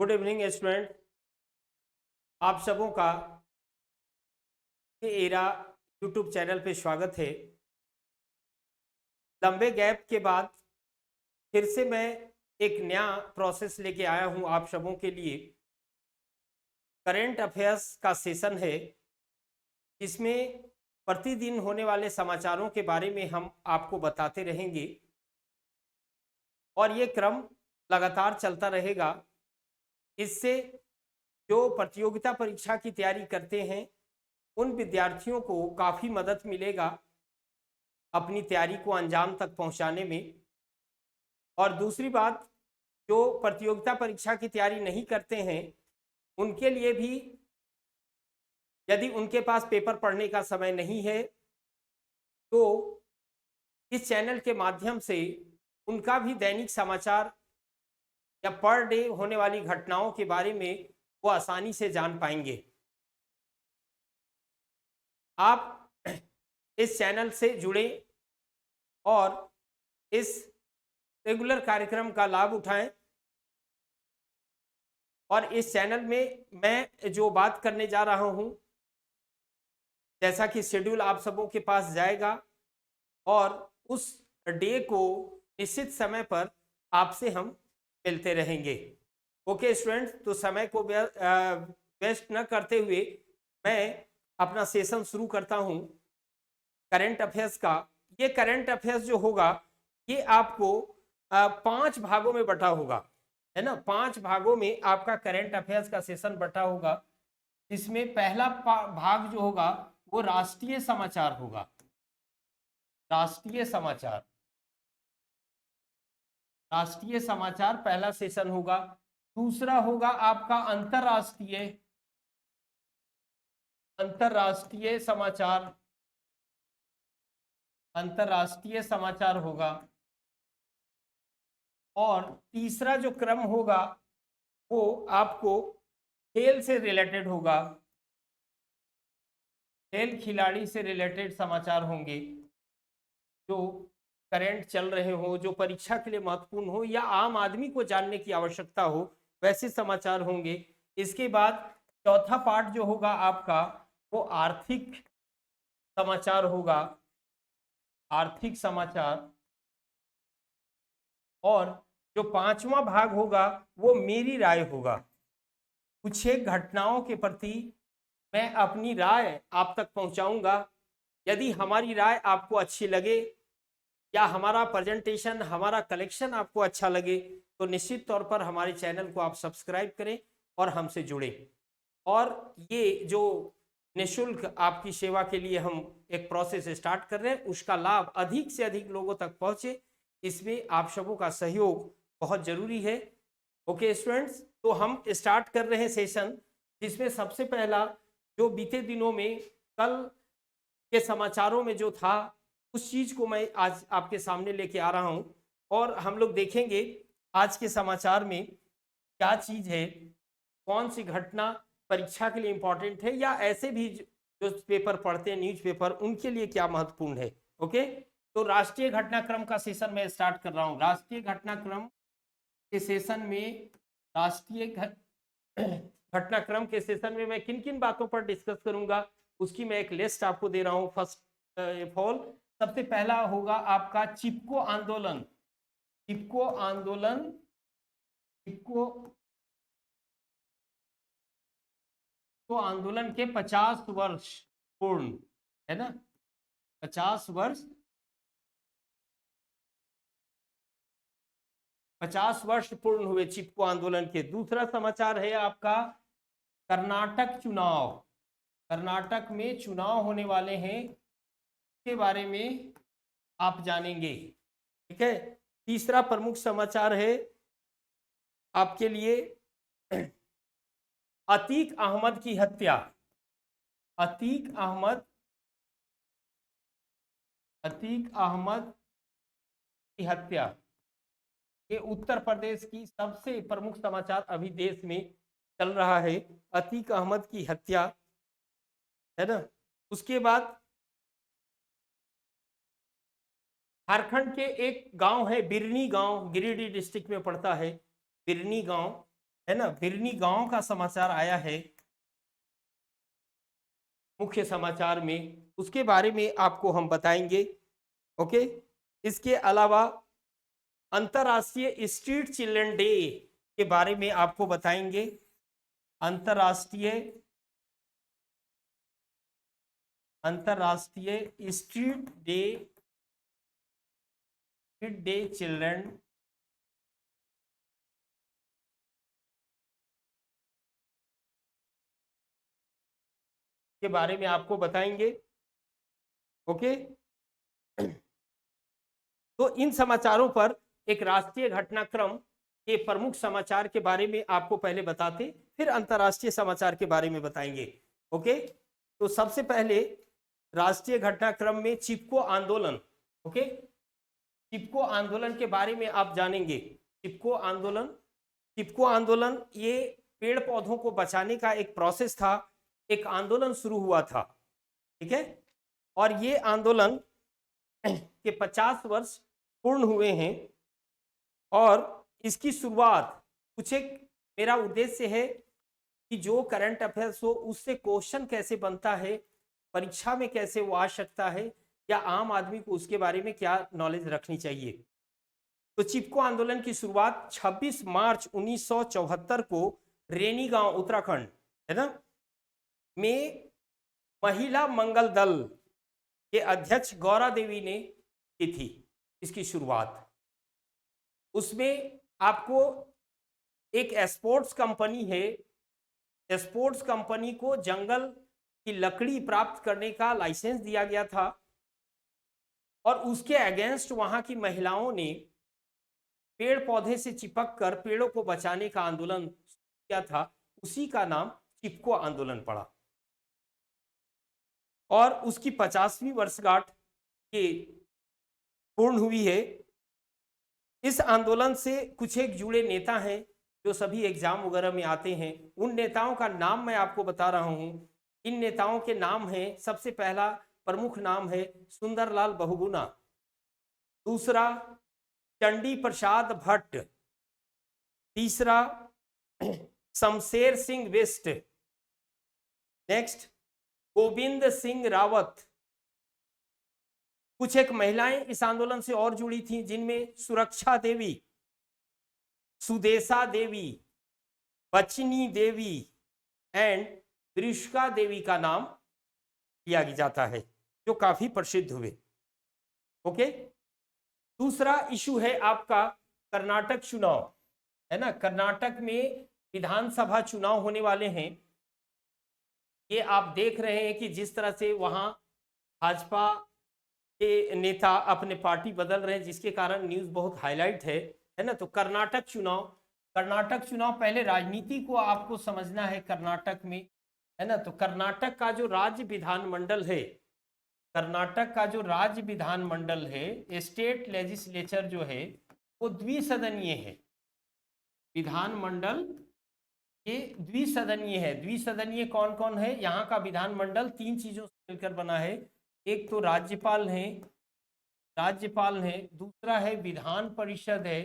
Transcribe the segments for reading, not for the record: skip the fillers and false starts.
Good evening student. आप सबों का एरा यूट्यूब चैनल पे स्वागत है। लंबे गैप के बाद फिर से मैं एक नया प्रोसेस लेके आया हूं आप सबों के लिए। करंट अफेयर्स का सेशन है, इसमें प्रतिदिन होने वाले समाचारों के बारे में हम आपको बताते रहेंगे और ये क्रम लगातार चलता रहेगा। इससे जो प्रतियोगिता परीक्षा की तैयारी करते हैं उन विद्यार्थियों को काफ़ी मदद मिलेगा अपनी तैयारी को अंजाम तक पहुंचाने में। और दूसरी बात, जो प्रतियोगिता परीक्षा की तैयारी नहीं करते हैं उनके लिए भी, यदि उनके पास पेपर पढ़ने का समय नहीं है तो इस चैनल के माध्यम से उनका भी दैनिक समाचार या पर डे होने वाली घटनाओं के बारे में वो आसानी से जान पाएंगे। आप इस चैनल से जुड़े और इस रेगुलर कार्यक्रम का लाभ उठाएं। और इस चैनल में मैं जो बात करने जा रहा हूं, जैसा कि शेड्यूल आप सबों के पास जाएगा और उस डे को निश्चित समय पर आपसे हम मिलते रहेंगे। ओके स्टूडेंट्स, तो समय को वेस्ट न करते हुए मैं अपना सेशन शुरू करता हूं करंट अफेयर्स का। ये करंट अफेयर्स जो होगा ये आपको 5 भागों में बटा होगा, है ना। 5 भागों में आपका करंट अफेयर्स का सेशन बटा होगा। इसमें पहला भाग जो होगा वो राष्ट्रीय समाचार होगा। राष्ट्रीय समाचार, राष्ट्रीय समाचार पहला सेशन होगा। दूसरा होगा आपका अंतरराष्ट्रीय, अंतरराष्ट्रीय समाचार, अंतरराष्ट्रीय समाचार होगा। और तीसरा जो क्रम होगा वो आपको खेल से रिलेटेड होगा। खेल खिलाड़ी से रिलेटेड समाचार होंगे जो करंट चल रहे हो, जो परीक्षा के लिए महत्वपूर्ण हो या आम आदमी को जानने की आवश्यकता हो, वैसे समाचार होंगे। इसके बाद चौथा पार्ट जो होगा आपका वो आर्थिक समाचार होगा, आर्थिक समाचार। और जो पांचवा भाग होगा वो मेरी राय होगा। कुछ एक घटनाओं के प्रति मैं अपनी राय आप तक पहुंचाऊंगा। यदि हमारी राय आपको अच्छी लगे या हमारा प्रेजेंटेशन, हमारा कलेक्शन आपको अच्छा लगे तो निश्चित तौर पर हमारे चैनल को आप सब्सक्राइब करें और हमसे जुड़े। और ये जो निःशुल्क आपकी सेवा के लिए हम एक प्रोसेस स्टार्ट कर रहे हैं उसका लाभ अधिक से अधिक लोगों तक पहुंचे, इसमें आप सबों का सहयोग बहुत जरूरी है। ओके स्टूडेंट्स, तो हम स्टार्ट कर रहे हैं सेशन, जिसमें सबसे पहला जो बीते दिनों में कल के समाचारों में जो था उस चीज को मैं आज आपके सामने लेके आ रहा हूं और हम लोग देखेंगे आज के समाचार में क्या चीज है, कौन सी घटना परीक्षा के लिए इंपॉर्टेंट है या ऐसे भी जो पेपर पढ़ते हैं न्यूज़पेपर उनके लिए क्या महत्वपूर्ण है। ओके, तो राष्ट्रीय घटनाक्रम का सेशन मैं स्टार्ट कर रहा हूं। राष्ट्रीय घटनाक्रम के सेशन में, राष्ट्रीय घटनाक्रम के सेशन में मैं किन किन बातों पर डिस्कस करूंगा उसकी मैं एक लिस्ट आपको दे रहा हूं। फर्स्ट ऑफ ऑल, सबसे पहला होगा आपका चिपको आंदोलन। चिपको आंदोलन, चिपको तो आंदोलन के 50 वर्ष पूर्ण, है ना। 50 वर्ष, 50 वर्ष पूर्ण हुए चिपको आंदोलन के। दूसरा समाचार है आपका कर्नाटक चुनाव। कर्नाटक में चुनाव होने वाले हैं के बारे में आप जानेंगे, ठीक है। तीसरा प्रमुख समाचार है आपके लिए अतीक अहमद की हत्या। अतीक अहमद, अतीक अहमद की हत्या, ये उत्तर प्रदेश की सबसे प्रमुख समाचार अभी देश में चल रहा है, अतीक अहमद की हत्या, है ना। उसके बाद झारखंड के एक गांव है बिरनी गांव, गिरिडीह डिस्ट्रिक्ट में पड़ता है बिरनी गांव। है ना, बिरनी गांव का समाचार आया है मुख्य समाचार में, उसके बारे में आपको हम बताएंगे। ओके, इसके अलावा अंतरराष्ट्रीय स्ट्रीट चिल्ड्रन डे के बारे में आपको बताएंगे। अंतरराष्ट्रीय स्ट्रीट डे चिल्ड्रन के बारे में आपको बताएंगे। ओके, तो इन समाचारों पर एक राष्ट्रीय घटनाक्रम के प्रमुख समाचार के बारे में आपको पहले बताते, फिर अंतरराष्ट्रीय समाचार के बारे में बताएंगे। ओके, तो सबसे पहले राष्ट्रीय घटनाक्रम में चिपको आंदोलन। ओके, चिपको आंदोलन के बारे में आप जानेंगे। चिपको आंदोलन ये पेड़ पौधों को बचाने का एक प्रोसेस था, एक आंदोलन शुरू हुआ था। ठीक है, और ये आंदोलन के 50 वर्ष पूर्ण हुए हैं, और इसकी शुरुआत कुछ एक मेरा उद्देश्य है कि जो करंट अफेयर्स हो उससे क्वेश्चन कैसे बनता है, परीक्षा में कैसे वो आ सकता है, या आम आदमी को उसके बारे में क्या नॉलेज रखनी चाहिए। तो चिपको आंदोलन की शुरुआत 26 मार्च 1974 को रेनी गांव उत्तराखंड, है ना, में महिला मंगल दल के अध्यक्ष गौरा देवी ने की थी इसकी शुरुआत। उसमें आपको एक स्पोर्ट्स कंपनी है, स्पोर्ट्स कंपनी को जंगल की लकड़ी प्राप्त करने का लाइसेंस दिया गया था, और उसके अगेंस्ट वहां की महिलाओं ने पेड़ पौधे से चिपक कर पेड़ों को बचाने का आंदोलन किया था। उसी का नाम चिपको आंदोलन पड़ा, और उसकी 50वीं वर्षगांठ के पूर्ण हुई है। इस आंदोलन से कुछ एक जुड़े नेता हैं जो सभी एग्जाम वगैरह में आते हैं। उन नेताओं का नाम मैं आपको बता रहा हूं। इन नेताओं के नाम हैं, सबसे पहला प्रमुख नाम है सुंदरलाल बहुगुणा, दूसरा चंडी प्रसाद भट्ट, तीसरा शमशेर सिंह बिष्ट, नेक्स्ट गोविंद सिंह रावत। कुछ एक महिलाएं इस आंदोलन से और जुड़ी थी, जिनमें सुरक्षा देवी, सुदेशा देवी, बचनी देवी एंड वृषका देवी का नाम लिया जाता है, जो काफी प्रसिद्ध हुए। ओके, दूसरा इशू है आपका कर्नाटक चुनाव, है ना। कर्नाटक में विधानसभा चुनाव होने वाले हैं। ये आप देख रहे हैं कि जिस तरह से वहां भाजपा के नेता अपने पार्टी बदल रहे हैं, जिसके कारण न्यूज बहुत हाईलाइट है ना। तो कर्नाटक चुनाव पहले राजनीति को आपको समझना है कर्नाटक में, है ना। तो कर्नाटक का जो राज्य विधानमंडल है, कर्नाटक का जो राज्य विधानमंडल है, स्टेट लेजिस्लेचर जो है, वो द्विसदनीय है। विधानमंडल ये द्विसदनीय है। द्विसदनीय कौन कौन है? यहाँ का विधानमंडल 3 चीजों से मिलकर बना है। एक तो राज्यपाल है, दूसरा है विधान परिषद है,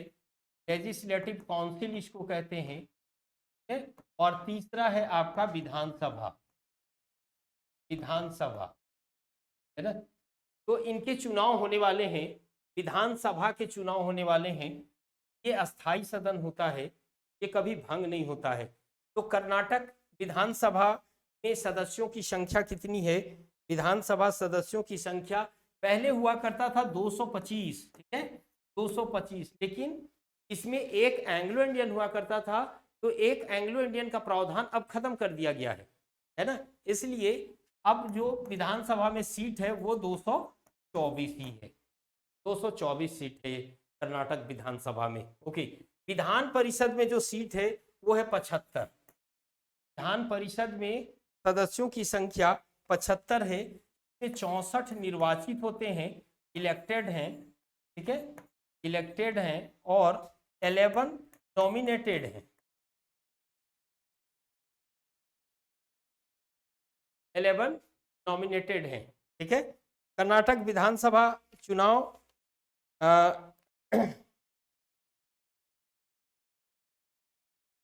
लेजिस्लेटिव काउंसिल इसको कहते हैं, और तीसरा है आपका विधानसभा, है ना। तो इनके चुनाव होने वाले हैं, विधानसभा के चुनाव होने वाले हैं। ये अस्थाई सदन होता है, ये कभी भंग नहीं होता है। तो कर्नाटक विधानसभा में सदस्यों की संख्या कितनी है? विधानसभा सदस्यों की संख्या पहले हुआ करता था 225, ठीक है, 225, लेकिन इसमें एक एंग्लो इंडियन हुआ करता था, तो एक एंग्लो इंडियन का प्रावधान अब खत्म कर दिया गया है ना। इसलिए अब जो विधानसभा में सीट है वो 224 ही है, 224 सीट है कर्नाटक विधानसभा में। ओके, विधान परिषद में जो सीट है वो है 75। विधान परिषद में सदस्यों की संख्या 75 है। इसमें 64 निर्वाचित होते हैं, इलेक्टेड हैं, ठीक है, इलेक्टेड हैं, और 11 नॉमिनेटेड हैं। 11 नॉमिनेटेड हैं, ठीक है। कर्नाटक विधानसभा चुनाव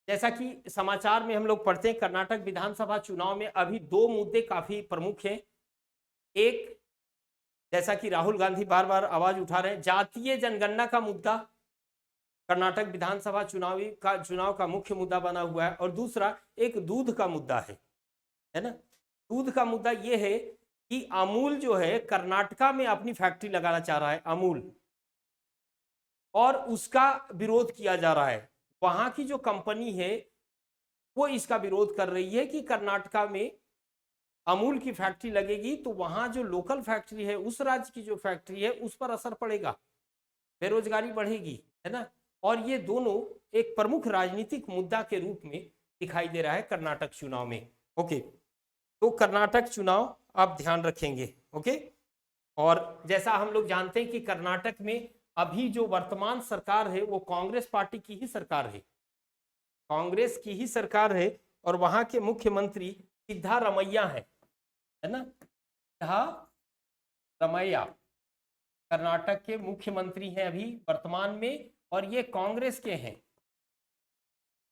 जैसा कि समाचार में हम लोग पढ़ते हैं, कर्नाटक विधानसभा चुनाव में अभी दो मुद्दे काफी प्रमुख हैं। एक, जैसा कि राहुल गांधी बार बार आवाज उठा रहे हैं, जातीय जनगणना का मुद्दा कर्नाटक विधानसभा चुनाव का मुख्य मुद्दा बना हुआ है। और दूसरा एक दूध का मुद्दा है ना। दूध का मुद्दा ये है कि अमूल जो है कर्नाटका में अपनी फैक्ट्री लगाना चाह रहा है, अमूल, और उसका विरोध किया जा रहा है। वहां की जो कंपनी है वो इसका विरोध कर रही है कि कर्नाटका में अमूल की फैक्ट्री लगेगी तो वहां जो लोकल फैक्ट्री है, उस राज्य की जो फैक्ट्री है, उस पर असर पड़ेगा, बेरोजगारी बढ़ेगी, है ना। और ये दोनों एक प्रमुख राजनीतिक मुद्दा के रूप में दिखाई दे रहा है कर्नाटक चुनाव में। ओके, तो कर्नाटक चुनाव आप ध्यान रखेंगे। ओके, और जैसा हम लोग जानते हैं कि कर्नाटक में अभी जो वर्तमान सरकार है वो कांग्रेस पार्टी की ही सरकार है, कांग्रेस की ही सरकार है। और वहां के मुख्यमंत्री सिद्धारमैया है ना, सिद्धारमैया कर्नाटक के मुख्यमंत्री हैं अभी वर्तमान में, और ये कांग्रेस के हैं,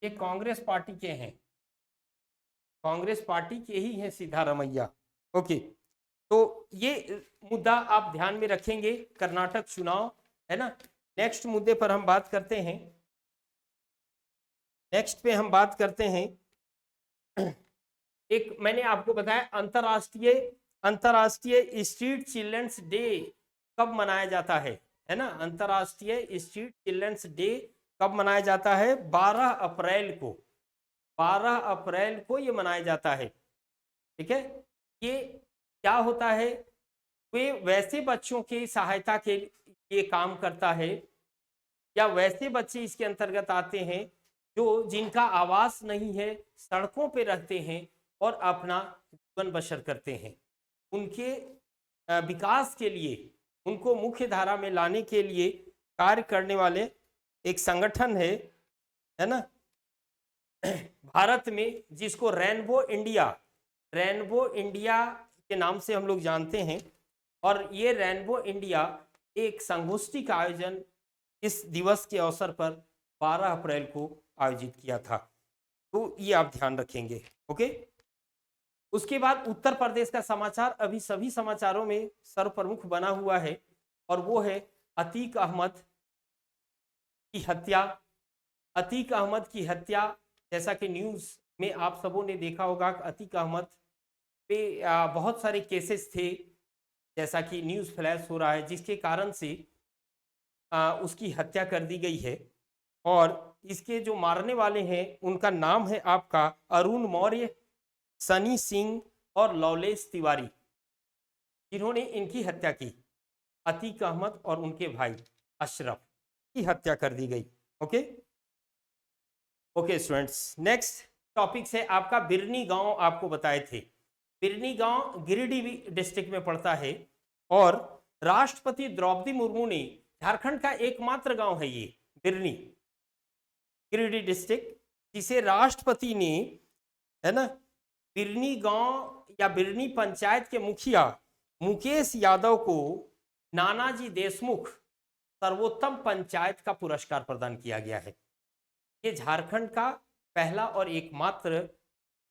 ये कांग्रेस पार्टी के हैं, कांग्रेस पार्टी के ही हैं सिद्धारमैया। ओके, तो ये मुद्दा आप ध्यान में रखेंगे, कर्नाटक चुनाव, है ना। नेक्स्ट मुद्दे पर हम बात करते हैं। नेक्स्ट पे हम बात करते हैं, एक मैंने आपको बताया अंतरराष्ट्रीय स्ट्रीट चिल्ड्रंस डे कब मनाया जाता है ना। अंतरराष्ट्रीय स्ट्रीट चिल्ड्रंस डे कब मनाया जाता है? 12 अप्रैल को, 12 अप्रैल को ये मनाया जाता है। ठीक है, ये क्या होता है, वे वैसे बच्चों की सहायता के लिए काम करता है, या वैसे बच्चे इसके अंतर्गत आते हैं जो जिनका आवास नहीं है, सड़कों पे रहते हैं और अपना जीवन बसर करते हैं। उनके विकास के लिए, उनको मुख्य धारा में लाने के लिए कार्य करने वाले एक संगठन है ना भारत में, जिसको रेनबो इंडिया के नाम से हम लोग जानते हैं। और ये रेनबो इंडिया एक संगोष्ठी का आयोजन इस दिवस के अवसर पर 12 अप्रैल को आयोजित किया था। तो ये आप ध्यान रखेंगे। ओके, उसके बाद उत्तर प्रदेश का समाचार अभी सभी समाचारों में सर्वप्रमुख बना हुआ है, और वो है अतीक अहमद की हत्या। अतीक अहमद की हत्या, जैसा कि न्यूज़ में आप सबों ने देखा होगा, अतीक अहमद पे बहुत सारे केसेस थे, जैसा कि न्यूज़ फ्लैश हो रहा है, जिसके कारण से उसकी हत्या कर दी गई है। और इसके जो मारने वाले हैं उनका नाम है आपका अरुण मौर्य, सनी सिंह और लौलेश तिवारी, जिन्होंने इनकी हत्या की। अतीक अहमद और उनके भाई अशरफ की हत्या कर दी गई। Okay okay students, next topic है आपका बिरनी गांव। आपको बताए थे बिरनी गांव गिरिडीह डिस्ट्रिक्ट में पड़ता है, और राष्ट्रपति द्रौपदी मुर्मू ने, झारखंड का एकमात्र गांव है ये बिरनी, गिरिडीह डिस्ट्रिक्ट, जिसे राष्ट्रपति ने, है ना, बिरनी गांव या बिरनी पंचायत के मुखिया मुकेश यादव को नानाजी देशमुख सर्वोत्तम पंचायत का पुरस्कार प्रदान किया गया है। ये झारखंड का पहला और एकमात्र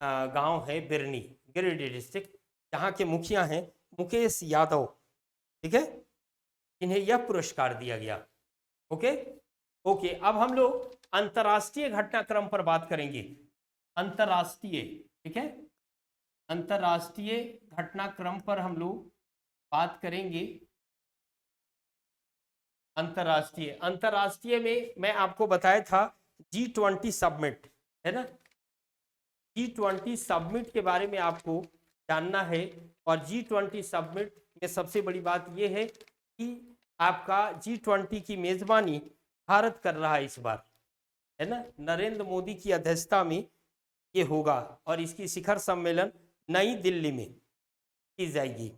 गांव है बिरनी, गिरिडीह डिस्ट्रिक्ट, जहां के मुखिया हैं मुकेश यादव। ठीक है, इन्हें यह पुरस्कार दिया गया। ओके ओके, अब हम लोग अंतर्राष्ट्रीय घटनाक्रम पर बात करेंगे। अंतर्राष्ट्रीय, ठीक है, अंतर्राष्ट्रीय घटनाक्रम पर हम लोग बात करेंगे। अंतर्राष्ट्रीय में मैं आपको बताया था G20 समिट, है ना। G20 समिट के बारे में आपको जानना है, और G20 समिट में सबसे बड़ी बात यह है कि आपका G20 की मेजबानी भारत कर रहा है इस बार, है ना। नरेंद्र मोदी की अध्यक्षता में ये होगा, और इसकी शिखर सम्मेलन नई दिल्ली में की जाएगी।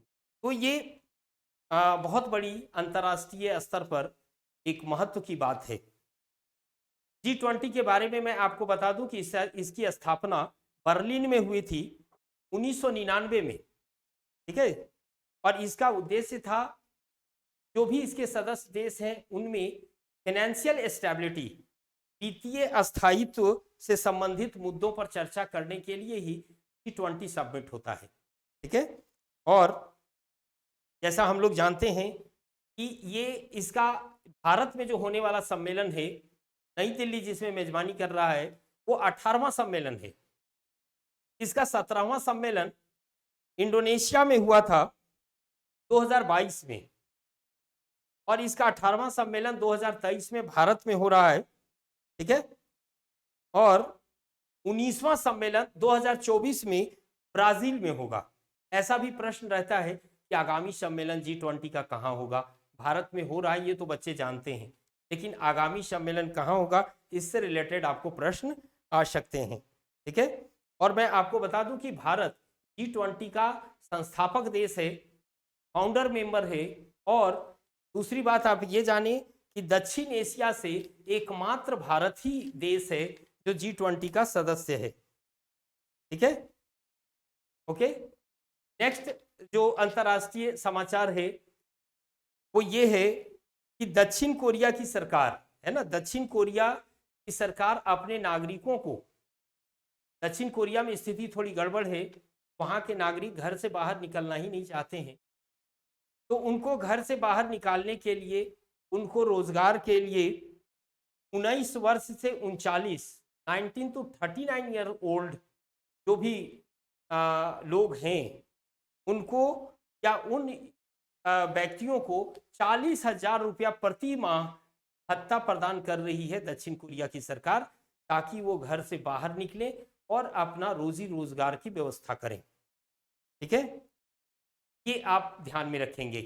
तो ये बहुत बड़ी अंतर्राष्ट्रीय स्तर पर एक महत्व की बात है। G20 के बारे में मैं आपको बता दूं कि इसकी स्थापना बर्लिन में हुई थी 1999 में। ठीक है, और इसका उद्देश्य था जो भी इसके सदस्य देश हैं उनमें फाइनेंशियल स्टेबिलिटी, वित्तीय अस्थायित्व से संबंधित मुद्दों पर चर्चा करने के लिए ही G20 सबमिट होता है। ठीक है, और जैसा हम लोग जानते हैं कि ये इसका भारत में जो होने वाला सम्मेलन है नई दिल्ली जिसमें मेजबानी कर रहा है वो 18वां सम्मेलन है। इसका 17वां सम्मेलन इंडोनेशिया में हुआ था 2022 में और इसका 18वां सम्मेलन 2023 में भारत में हो रहा है। ठीक है, और 19वां सम्मेलन 2024 में ब्राजील में होगा। ऐसा भी प्रश्न रहता है कि आगामी सम्मेलन G20 का कहाँ होगा। भारत में हो रहा है ये तो बच्चे जानते हैं, लेकिन आगामी सम्मेलन कहाँ होगा इससे रिलेटेड आपको प्रश्न आ सकते हैं। ठीक है, और मैं आपको बता दूं कि भारत G20 का संस्थापक देश है, फाउंडर मेंबर है, और दूसरी बात आप ये जाने कि दक्षिण एशिया से एकमात्र भारत ही देश है जो G20 का सदस्य है। ठीक है, ओके। नेक्स्ट जो अंतर्राष्ट्रीय समाचार है वो ये है कि दक्षिण कोरिया की सरकार है ना, दक्षिण कोरिया की सरकार अपने नागरिकों को, दक्षिण कोरिया में स्थिति थोड़ी गड़बड़ है, वहां के नागरिक घर से बाहर निकलना ही नहीं चाहते हैं, तो उनको घर से बाहर निकालने के लिए, उनको रोजगार के लिए 19 वर्ष से 39 19 to 39 ईयर ओल्ड जो भी लोग हैं उनको या उन व्यक्तियों को 40,000 रुपया प्रति माह भत्ता प्रदान कर रही है दक्षिण कोरिया की सरकार, ताकि वो घर से बाहर निकले और अपना रोजी रोजगार की व्यवस्था करें। ठीक है, ये आप ध्यान में रखेंगे।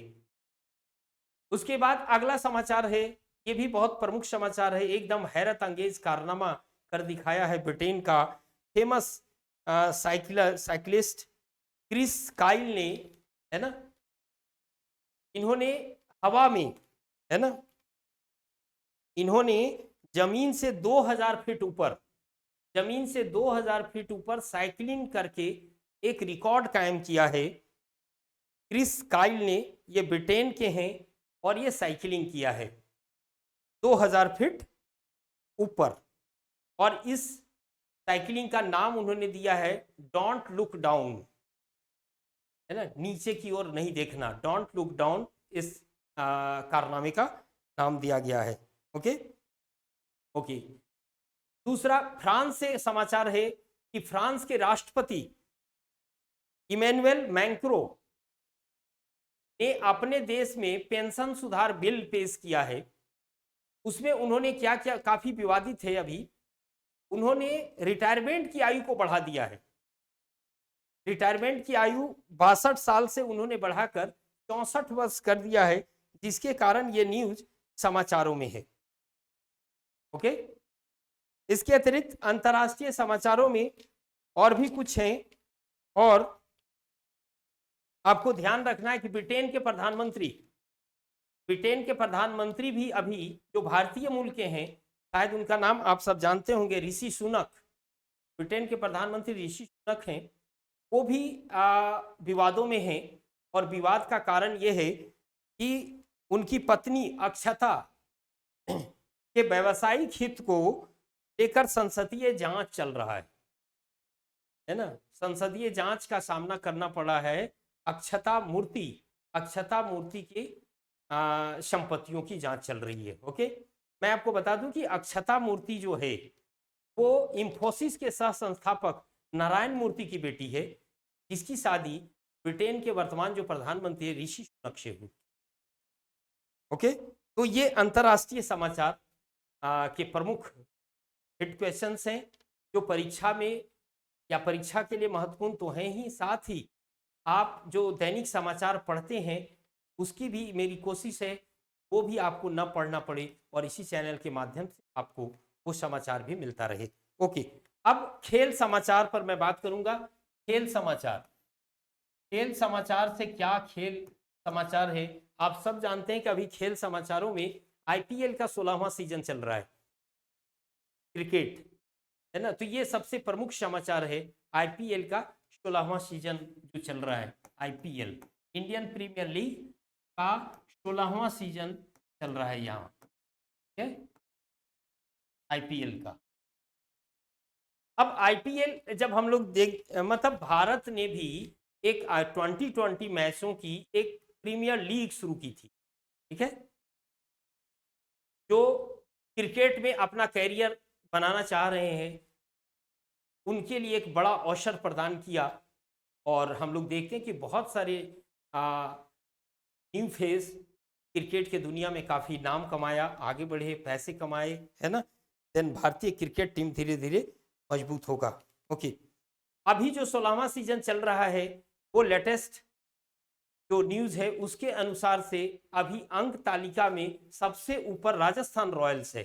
उसके बाद अगला समाचार है, ये भी बहुत प्रमुख समाचार है, एकदम हैरत अंगेज कारनामा कर दिखाया है ब्रिटेन का फेमस साइकिलिस्ट क्रिस काइल ने, है ना। इन्होंने हवा में, है ना, इन्होंने जमीन से 2000 फीट ऊपर, जमीन से 2000 फीट ऊपर साइकिलिंग करके एक रिकॉर्ड कायम किया है। क्रिस काइल ने, ये ब्रिटेन के हैं और ये साइकिलिंग किया है 2000 फीट ऊपर, और इस साइकिलिंग का नाम उन्होंने दिया है डोंट लुक डाउन, है ना, नीचे की ओर नहीं देखना, डोंट लुक डाउन इस कारनामे का नाम दिया गया है। Okay okay. दूसरा फ्रांस से समाचार है कि फ्रांस के राष्ट्रपति इमैनुअल मैक्रों ने अपने देश में पेंशन सुधार बिल पेश किया है। उसमें उन्होंने क्या क्या, काफी विवादित है अभी, उन्होंने रिटायरमेंट की आयु को बढ़ा दिया है। रिटायरमेंट की आयु 62 साल से उन्होंने बढ़ाकर 64 वर्ष कर दिया है, जिसके कारण ये न्यूज समाचारों में है। ओके, इसके अतिरिक्त अंतर्राष्ट्रीय समाचारों में और भी कुछ हैं, और आपको ध्यान रखना है कि ब्रिटेन के प्रधानमंत्री भी अभी जो भारतीय मूल के हैं, शायद उनका नाम आप सब जानते होंगे, ऋषि सुनक, ब्रिटेन के प्रधानमंत्री ऋषि सुनक हैं, वो भी विवादों में हैं। और विवाद का कारण ये है कि उनकी पत्नी अक्षता के व्यावसायिक हित को लेकर संसदीय जांच चल रहा है ना, संसदीय जांच का सामना करना पड़ा है अक्षता मूर्ति की संपत्तियों की जांच चल रही है। ओके, मैं आपको बता दूं कि अक्षता मूर्ति जो है वो इंफोसिस के सह संस्थापक नारायण मूर्ति की बेटी है, जिसकी शादी ब्रिटेन के वर्तमान जो प्रधानमंत्री ऋषि सुनक से हुई। ओके, तो ये अंतरराष्ट्रीय समाचार के प्रमुख हिट क्वेश्चंस हैं जो परीक्षा में या परीक्षा के लिए महत्वपूर्ण तो हैं ही, साथ ही आप जो दैनिक समाचार पढ़ते हैं उसकी भी मेरी कोशिश है वो भी आपको न पढ़ना पड़े और इसी चैनल के माध्यम से आपको वो समाचार भी मिलता रहे। ओके, अब खेल समाचार पर मैं बात करूंगा। खेल समाचार से क्या खेल समाचार है, आप सब जानते हैं कि अभी खेल समाचारों में आईपीएल का 16वां सीजन चल रहा है, क्रिकेट, है ना, तो ये सबसे प्रमुख समाचार है। आईपीएल का 16वां सीजन जो चल रहा है, आईपीएल इंडियन प्रीमियर लीग का 16वां सीजन चल रहा है यहाँ। ठीक है, आईपीएल का। अब आईपीएल जब हम लोग मतलब भारत ने भी एक 2020 मैचों की एक प्रीमियर लीग शुरू की थी, ठीक है, जो क्रिकेट में अपना कैरियर बनाना चाह रहे हैं उनके लिए एक बड़ा अवसर प्रदान किया। और हम लोग देखते हैं कि बहुत सारे न्यू फेस क्रिकेट के दुनिया में काफ़ी नाम कमाया, आगे बढ़े, पैसे कमाए, है ना। देन भारतीय क्रिकेट टीम धीरे धीरे मजबूत होगा। ओके, अभी जो 16वां सीजन चल रहा है वो लेटेस्ट जो न्यूज़ है उसके अनुसार से अभी अंक तालिका में सबसे ऊपर राजस्थान रॉयल्स है।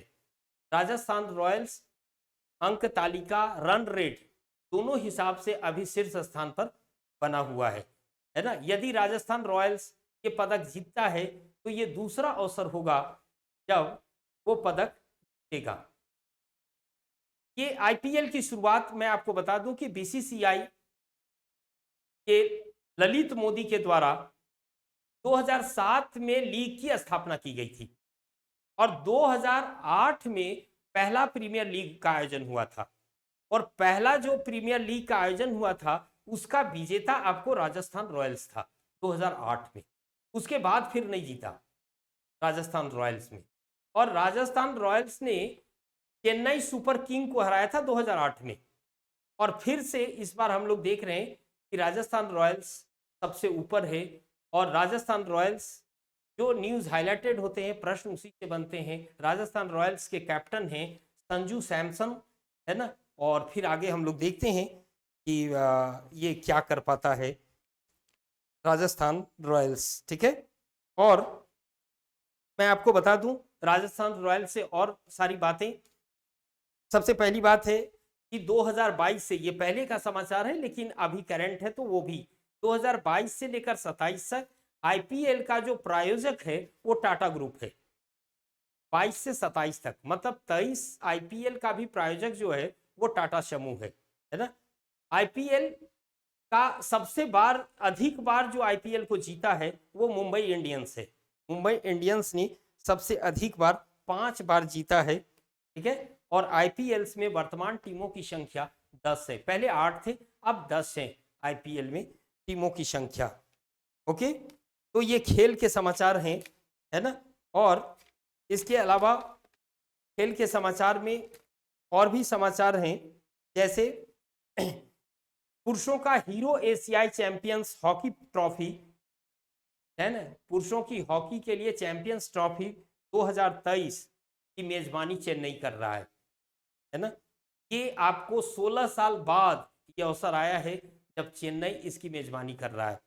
राजस्थान रॉयल्स अंक तालिका, रन रेट दोनों हिसाब से अभी शीर्ष स्थान पर बना हुआ है ना। यदि राजस्थान रॉयल्स ये पदक जीतता है तो ये दूसरा अवसर होगा जब वो पदक जीतेगा। ये आईपीएल की शुरुआत मैं आपको बता दूं कि बीसीसीआई के ललित मोदी के द्वारा 2007 में लीग की स्थापना की गई थी और 2008 में पहला प्रीमियर लीग का आयोजन हुआ था। और पहला जो प्रीमियर लीग का आयोजन हुआ था उसका विजेता आपको राजस्थान रॉयल्स था 2008 में। उसके बाद फिर नहीं जीता राजस्थान रॉयल्स में। और राजस्थान रॉयल्स ने चेन्नई सुपर किंग को हराया था 2008 में। और फिर से इस बार हम लोग देख रहे हैं कि राजस्थान रॉयल्स सबसे ऊपर है। और राजस्थान रॉयल्स जो न्यूज़ हाईलाइटेड होते हैं प्रश्न उसी से बनते हैं। राजस्थान रॉयल्स के कैप्टन हैं संजू सैमसन, है ना। और फिर आगे हम लोग देखते हैं कि ये क्या कर पाता है राजस्थान रॉयल्स, ठीक है। और मैं आपको बता दूं राजस्थान रॉयल्स से और सारी बातें। सबसे पहली बात है कि 2022 से, ये पहले का समाचार है लेकिन अभी करंट है, तो वो भी 2022 से लेकर 27 तक आईपीएल का जो प्रायोजक है वो टाटा ग्रुप है। 22 से 27 तक मतलब 23 आईपीएल का भी प्रायोजक जो है वो टाटा समूह है ना। आईपीएल का सबसे बार अधिक बार जो आईपीएल को जीता है वो मुंबई इंडियंस है। मुंबई इंडियंस ने सबसे अधिक बार 5 बार जीता है, ठीक है। और आईपीएल में वर्तमान टीमों की संख्या 10 है, पहले 8 थे अब 10 है आईपीएल में टीमों की संख्या। ओके, तो ये खेल के समाचार हैं, है ना। और इसके अलावा खेल के समाचार में और भी समाचार हैं, जैसे पुरुषों का हीरो एशियाई चैंपियंस हॉकी ट्रॉफी, है ना। पुरुषों की हॉकी के लिए चैंपियंस ट्रॉफी 2023 की मेजबानी चेन्नई कर रहा है ना। ये आपको 16 साल बाद ये अवसर आया है जब चेन्नई इसकी मेजबानी कर रहा है।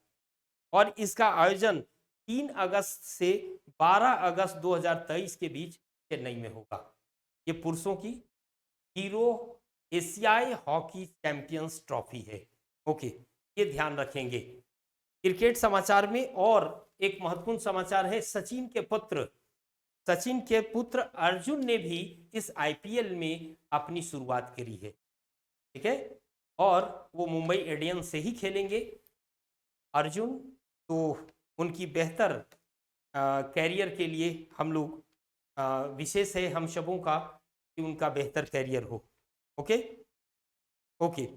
और इसका आयोजन 3 अगस्त से 12 अगस्त 2023 के बीच चेन्नई में होगा। ये पुरुषों की हीरो एशियाई हॉकी चैंपियंस ट्रॉफी है। ओके, ये ध्यान रखेंगे। क्रिकेट समाचार में और एक महत्वपूर्ण समाचार है, सचिन के पुत्र अर्जुन ने भी इस आईपीएल में अपनी शुरुआत करी है, ठीक है। और वो मुंबई इंडियंस से ही खेलेंगे अर्जुन। तो उनकी बेहतर कैरियर के लिए हम लोग विशेष है हम सबों का कि उनका बेहतर कैरियर हो। ओके ओके,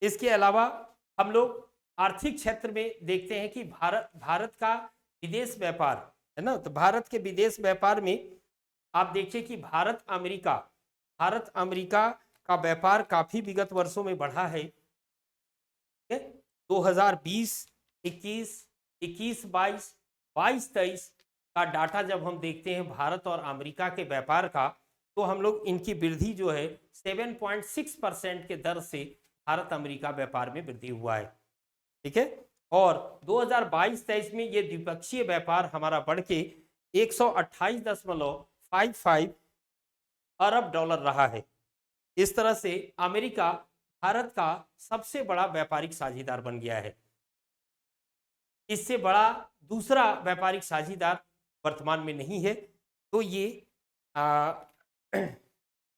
इसके अलावा हम लोग आर्थिक क्षेत्र में देखते हैं कि भारत का विदेश व्यापार, है ना। तो भारत के विदेश व्यापार में आप देखिए कि भारत अमेरिका का व्यापार काफी विगत वर्षों में बढ़ा है। 2020, 21, 22, 23 का डाटा जब हम देखते हैं भारत और अमेरिका के व्यापार का, तो हम लोग इनकी वृद्धि जो है 7.6% के दर से भारत अमेरिका व्यापार में वृद्धि हुआ है, ठीक है। और 2022-23 में ये द्विपक्षीय व्यापार हमारा बढ़ के 128.55 अरब डॉलर रहा है। इस तरह से अमेरिका भारत का सबसे बड़ा व्यापारिक साझेदार बन गया है। इससे बड़ा दूसरा व्यापारिक साझेदार वर्तमान में नहीं है। तो ये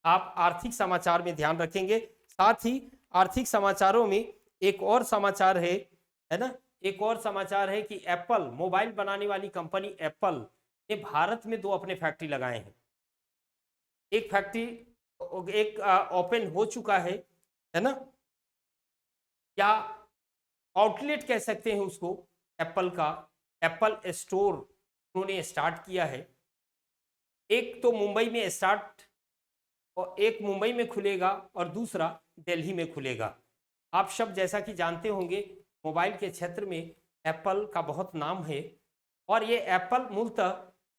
आप आर्थिक समाचार में ध्यान रखेंगे। साथ ही आर्थिक समाचारों में एक और समाचार है ना। एक और समाचार है कि एप्पल, मोबाइल बनाने वाली कंपनी एप्पल ने भारत में 2 अपने फैक्ट्री लगाए हैं। एक फैक्ट्री एक ओपन हो चुका है ना, या आउटलेट कह सकते हैं उसको, एप्पल का एप्पल स्टोर उन्होंने स्टार्ट किया है। एक तो मुंबई में स्टार्ट, और एक मुंबई में खुलेगा और दूसरा दिल्ली में खुलेगा। आप सब जैसा कि जानते होंगे, मोबाइल के क्षेत्र में एप्पल का बहुत नाम है, और ये एप्पल मूलतः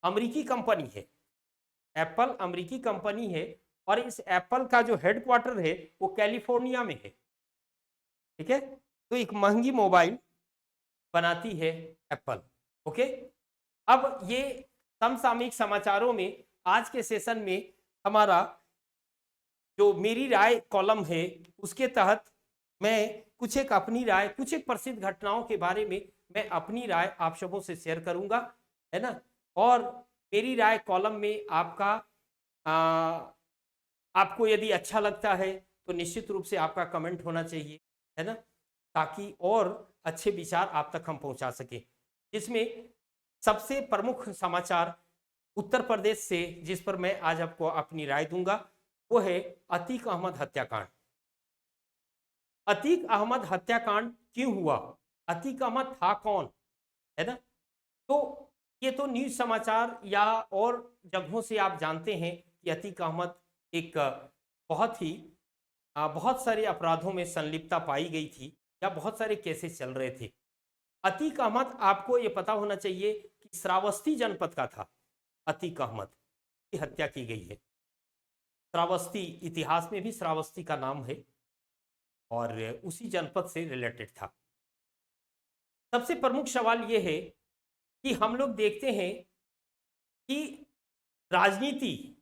अमेरिकी कंपनी है। एप्पल अमेरिकी कंपनी है, और इस एप्पल का जो हेडक्वार्टर है वो कैलिफोर्निया में है। ठीक है, तो एक महंगी मोबाइल बनाती है एप्पल। ओके, अब ये समसामयिक समाचारों में आज के सेशन में हमारा जो मेरी राय कॉलम है उसके तहत मैं कुछ एक अपनी राय, कुछ एक प्रसिद्ध घटनाओं के बारे में मैं अपनी राय आप सबों से शेयर करूंगा, है ना। और मेरी राय कॉलम में आपका आपको यदि अच्छा लगता है तो निश्चित रूप से आपका कमेंट होना चाहिए, है ना, ताकि और अच्छे विचार आप तक हम पहुंचा सके। जिसमें सबसे प्रमुख समाचार उत्तर प्रदेश से जिस पर मैं आज आपको अपनी राय दूंगा वो है अतीक अहमद हत्याकांड। अतीक अहमद हत्याकांड क्यों हुआ, अतीक अहमद था कौन, है ना। तो ये तो न्यूज समाचार या और जगहों से आप जानते हैं कि अतीक अहमद एक बहुत सारे अपराधों में संलिप्तता पाई गई थी, या बहुत सारे केसेस चल रहे थे। अतीक अहमद, आपको ये पता होना चाहिए कि श्रावस्ती जनपद का था। अतीक अहमद की हत्या की गई है। श्रावस्ती, इतिहास में भी श्रावस्ती का नाम है और उसी जनपद से रिलेटेड था। सबसे प्रमुख सवाल यह है कि हम लोग देखते हैं कि राजनीति,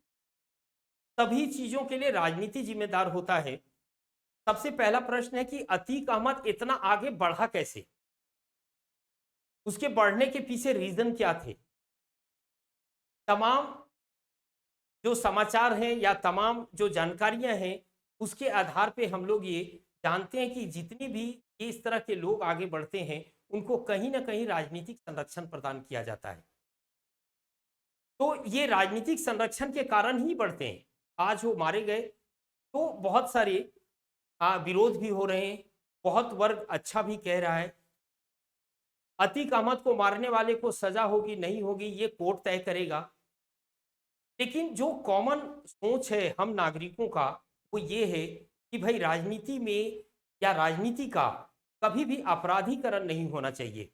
सभी चीजों के लिए राजनीति जिम्मेदार होता है। सबसे पहला प्रश्न है कि अतीक अहमद इतना आगे बढ़ा कैसे, उसके बढ़ने के पीछे रीजन क्या थे। तमाम जो समाचार हैं या तमाम जो जानकारियां हैं उसके आधार पे हम लोग ये जानते हैं कि जितनी भी इस तरह के लोग आगे बढ़ते हैं उनको कहीं ना कहीं राजनीतिक संरक्षण प्रदान किया जाता है। तो ये राजनीतिक संरक्षण के कारण ही बढ़ते हैं। आज वो मारे गए तो बहुत सारे विरोध भी हो रहे हैं, बहुत वर्ग अच्छा भी कह रहा है। अतीक अहमद को मारने वाले को सजा होगी नहीं होगी ये कोर्ट तय करेगा, लेकिन जो कॉमन सोच है हम नागरिकों का वो ये है कि भाई राजनीति में या राजनीति का कभी भी अपराधीकरण नहीं होना चाहिए।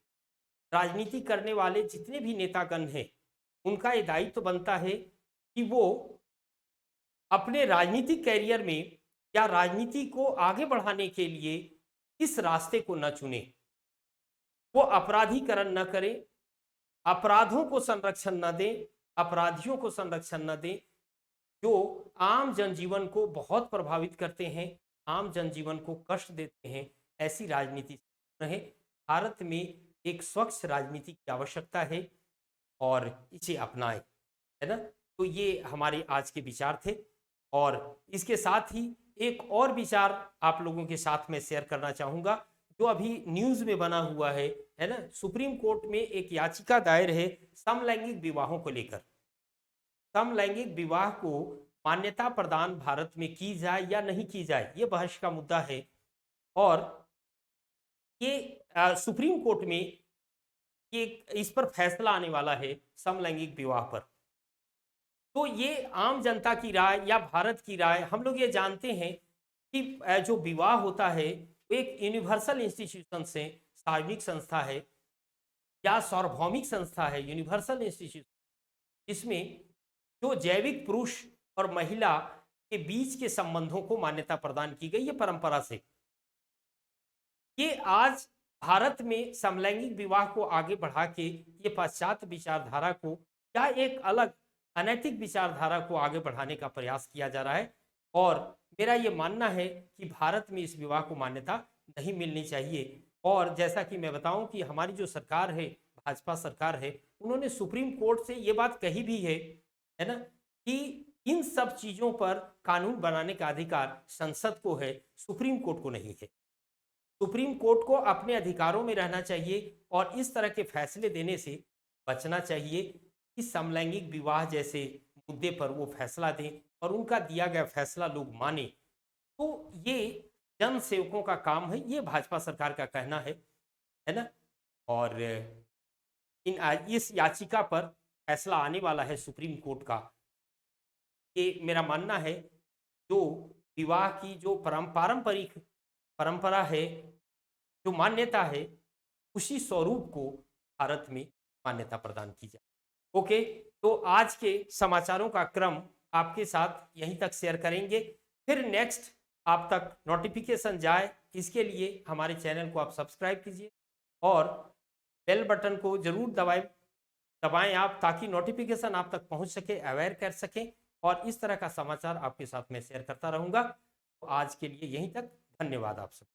राजनीति करने वाले जितने भी नेतागण हैं उनका ये दायित्व तो बनता है कि वो अपने राजनीतिक कैरियर में या राजनीति को आगे बढ़ाने के लिए इस रास्ते को न चुने, वो अपराधीकरण न करें, अपराधों को संरक्षण न दें, अपराधियों को संरक्षण न दें जो आम जनजीवन को बहुत प्रभावित करते हैं, आम जनजीवन को कष्ट देते हैं। ऐसी राजनीति रहे। भारत में एक स्वच्छ राजनीति की आवश्यकता है और इसे अपनाएं, है ना। तो ये हमारे आज के विचार थे, और इसके साथ ही एक और विचार आप लोगों के साथ में शेयर करना चाहूंगा जो अभी न्यूज में बना हुआ है ना। सुप्रीम कोर्ट में एक याचिका दायर है समलैंगिक विवाहों को लेकर। समलैंगिक विवाह को मान्यता प्रदान भारत में की जाए या नहीं की जाए, ये बहस का मुद्दा है। और ये सुप्रीम कोर्ट में ये इस पर फैसला आने वाला है समलैंगिक विवाह पर। तो ये आम जनता की राय या भारत की राय, हम लोग ये जानते हैं कि जो विवाह होता है वो एक यूनिवर्सल इंस्टीट्यूशन से, सार्वजनिक संस्था है या सार्वभौमिक संस्था है, यूनिवर्सल इंस्टीट्यूशन, जिसमें जो जैविक पुरुष और महिला के बीच के संबंधों को मान्यता प्रदान की गई है परंपरा से। ये आज भारत में समलैंगिक विवाह को आगे बढ़ा के ये पाश्चात्य विचारधारा को या एक अलग अनैतिक विचारधारा को आगे बढ़ाने का प्रयास किया जा रहा है। और मेरा ये मानना है कि भारत में इस विवाह को मान्यता नहीं मिलनी चाहिए। और जैसा कि मैं बताऊं कि हमारी जो सरकार है, भाजपा सरकार है, उन्होंने सुप्रीम कोर्ट से ये बात कही भी है ना, कि इन सब चीजों पर कानून बनाने का अधिकार संसद को है, सुप्रीम कोर्ट को नहीं है। सुप्रीम कोर्ट को अपने अधिकारों में रहना चाहिए और इस तरह के फैसले देने से बचना चाहिए कि समलैंगिक विवाह जैसे मुद्दे पर वो फैसला दें और उनका दिया गया फैसला लोग माने, तो ये जन सेवकों का काम है, ये भाजपा सरकार का कहना है ना। और इस याचिका पर फैसला आने वाला है सुप्रीम कोर्ट का। ये मेरा मानना है, जो विवाह की जो पारंपरिक परंपरा है, जो मान्यता है, उसी स्वरूप को भारत में मान्यता प्रदान की जाए। ओके, तो आज के समाचारों का क्रम आपके साथ यहीं तक शेयर करेंगे, फिर नेक्स्ट आप तक नोटिफिकेशन जाए, इसके लिए हमारे चैनल को आप सब्सक्राइब कीजिए और बेल बटन को जरूर दबाएं आप, ताकि नोटिफिकेशन आप तक पहुंच सके, अवेयर कर सकें, और इस तरह का समाचार आपके साथ मैं शेयर करता रहूंगा। तो आज के लिए यहीं तक, धन्यवाद आप सब।